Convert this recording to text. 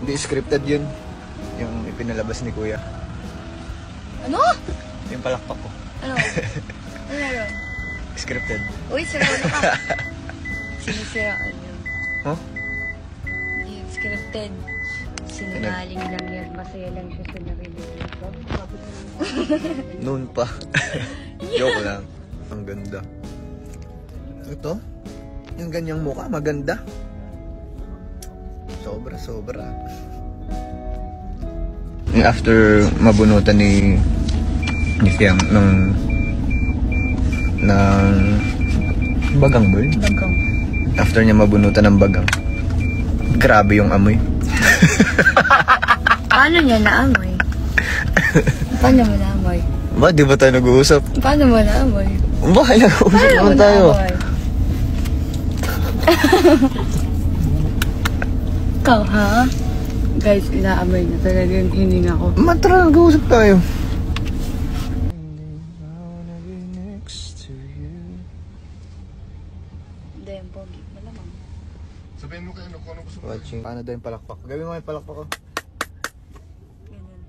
Hindi scripted yun. Yung ipinalabas ni Kuya. Ano? Yung palakpak ko. Ano? Ano yun? Scripted. Uy, siraan ka. Sinisiraan yun. Huh? Hindi yun scripted. Sinungaling lang yan. Masaya lang siya sa narinig ko. Noon pa. Joke lang. Ang ganda. Ito? Yung ganyang mukha, maganda. Sobra. After mabunutan ni Fiang ng bagang ba yun? Bagang. After niya mabunutan ng bagang, grabe yung amoy. Paano niya naamoy? Paano mo naamoy? Ba, di ba tayo nag-uusap? Paano mo naamoy? Ba, nag-uusap Paano mo naman tayo. naamoy? Ikaw, ha? Guys, inaamoy na talaga yung hininga ko. Matara, nag-uusap tayo. Hindi, yung pogi. Malamang. Sabihin mo kayo kung ano gusto mo. Watching. Paano daw yung palakpak? Gawin mo yung palakpak ko. Ganun.